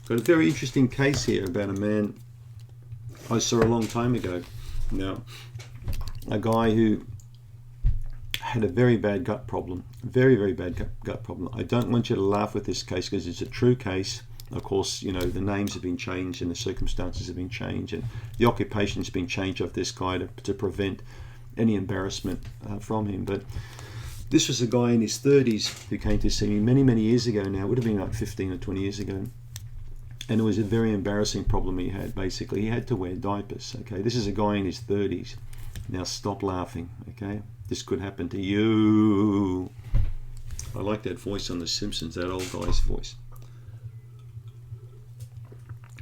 Got a very interesting case here about a man I saw a long time ago. Now, a guy who had a very bad gut problem, very bad gut problem. I don't want you to laugh with this case because it's a true case. Of course, you know, the names have been changed and the circumstances have been changed and the occupation's been changed of this guy to prevent any embarrassment from him. But this was a guy in his 30s who came to see me many years ago now. It would have been like 15 or 20 years ago. And it was a very embarrassing problem he had. Basically, he had to wear diapers. Okay, this is a guy in his 30s. Now stop laughing. Okay, this could happen to you. I like that voice on The Simpsons, that old guy's voice.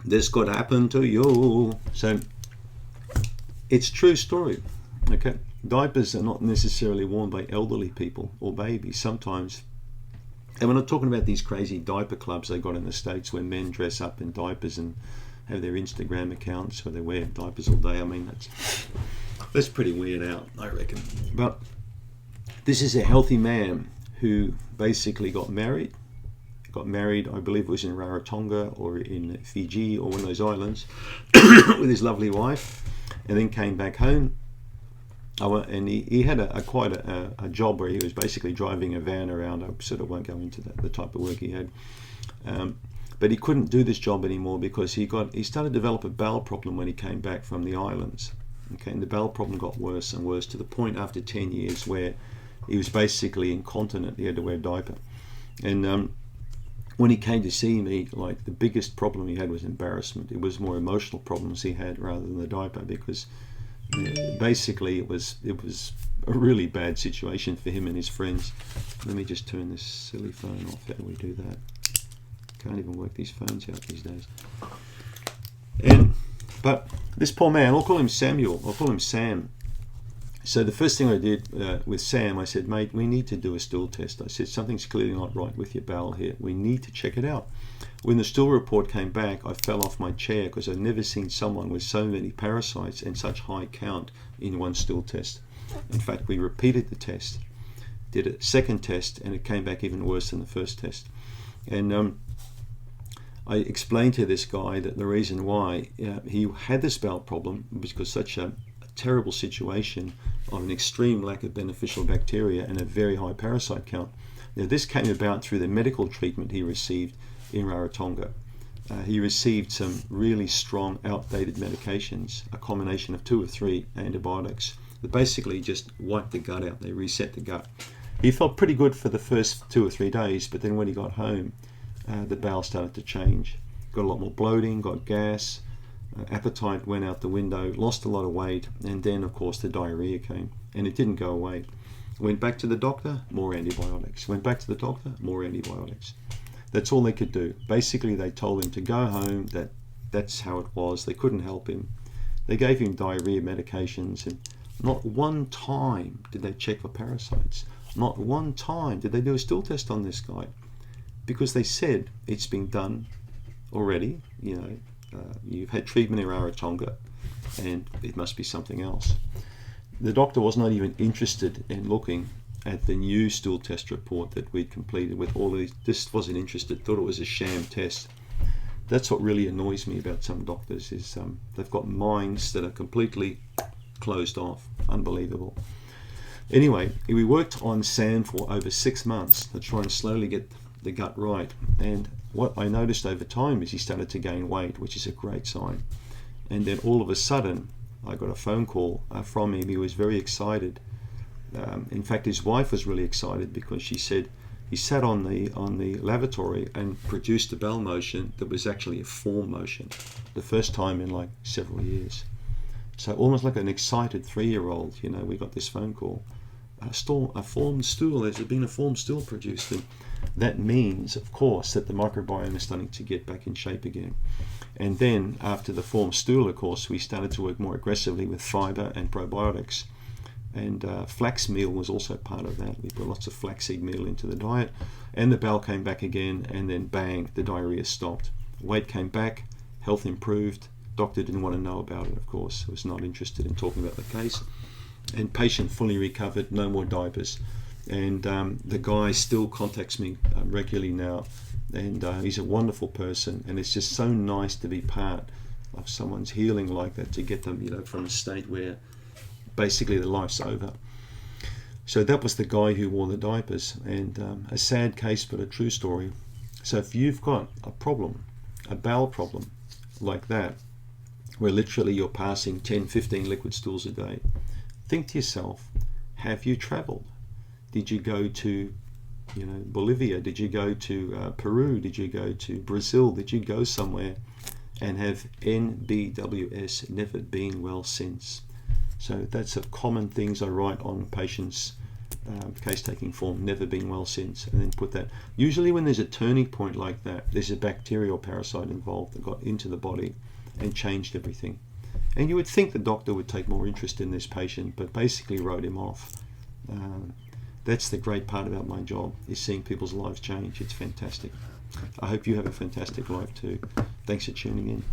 This could happen to you. So it's a true story. Okay, diapers are not necessarily worn by elderly people or babies. Sometimes. And we're not talking about these crazy diaper clubs they got in the States where men dress up in diapers and have their Instagram accounts where they wear diapers all day. I mean, that's pretty weird out, I reckon. But this is a healthy man who basically got married. I believe it was in Rarotonga or in Fiji or one of those islands with his lovely wife, and then came back home. And he had quite a job where he was basically driving a van around. I sort of won't go into the type of work he had. But he couldn't do this job anymore because he started to develop a bowel problem when he came back from the islands. Okay, and the bowel problem got worse and worse to the point after 10 years where he was basically incontinent. He had to wear a diaper. And when he came to see me, like, the biggest problem he had was embarrassment. It was more emotional problems he had rather than the diaper, because basically it was a really bad situation for him and his friends. Let me just turn this silly phone off. How do we do that? Can't even work these phones out these days. But this poor man, I'll call him Samuel, I'll call him Sam. So the first thing I did with Sam, I said, mate, we need to do a stool test. I said, something's clearly not right with your bowel here. We need to check it out. When the stool report came back, I fell off my chair because I'd never seen someone with so many parasites and such high count in one stool test. In fact, we repeated the test, did a second test, and it came back even worse than the first test. And I explained to this guy that the reason why he had this bowel problem was because such a terrible situation of an extreme lack of beneficial bacteria and a very high parasite count. Now, this came about through the medical treatment he received in Rarotonga. He received some really strong, outdated medications, a combination of 2 or 3 antibiotics that basically just wiped the gut out. They reset the gut. He felt pretty good for the first 2 or 3 days, but then when he got home, the bowel started to change. Got a lot more bloating, got gas, appetite went out the window, lost a lot of weight, and then of course the diarrhea came, and it didn't go away. Went back to the doctor, more antibiotics. Went back to the doctor, more antibiotics. That's all they could do. Basically, they told him to go home, that's how it was. They couldn't help him. They gave him diarrhea medications, and not one time did they check for parasites. Not one time did they do a stool test on this guy, because they said it's been done already. You know, you've had treatment in Rarotonga, and it must be something else. The doctor was not even interested in looking at the new stool test report that we'd completed with all of these. Just wasn't interested, thought it was a sham test. That's what really annoys me about some doctors, is they've got minds that are completely closed off. Unbelievable. Anyway, we worked on Sam for over 6 months to try and slowly get the gut right, and what I noticed over time is he started to gain weight, which is a great sign. And then all of a sudden I got a phone call from him. He was very excited. In fact, his wife was really excited because she said he sat on the lavatory and produced a bowel motion that was actually a form motion, the first time in like several years. So almost like an excited 3-year-old, you know, we got this phone call. A formed stool, there's been a formed stool produced. And that means, of course, that the microbiome is starting to get back in shape again. And then after the formed stool, of course, we started to work more aggressively with fiber and probiotics. And flax meal was also part of that. We put lots of flaxseed meal into the diet, and the bowel came back again, and then bang, the diarrhea stopped. Weight came back, health improved. Doctor didn't want to know about it, of course. Was not interested in talking about the case. And patient fully recovered, no more diapers. And the guy still contacts me regularly now. and he's a wonderful person, and it's just so nice to be part of someone's healing like that, to get them, you know, from a state where basically their life's over. So that was the guy who wore the diapers, and a sad case but a true story. So if you've got a problem, a bowel problem like that, where literally you're passing 10, 15 liquid stools a day, think to yourself, have you traveled? Did you go to, you know, Bolivia? Did you go to Peru? Did you go to Brazil? Did you go somewhere and have NBWS, never been well since? So that's a common things I write on patients' case-taking form, never been well since, and then put that. Usually when there's a turning point like that, there's a bacterial parasite involved that got into the body and changed everything. And you would think the doctor would take more interest in this patient, but basically wrote him off. That's the great part about my job, is seeing people's lives change. It's fantastic. I hope you have a fantastic life too. Thanks for tuning in.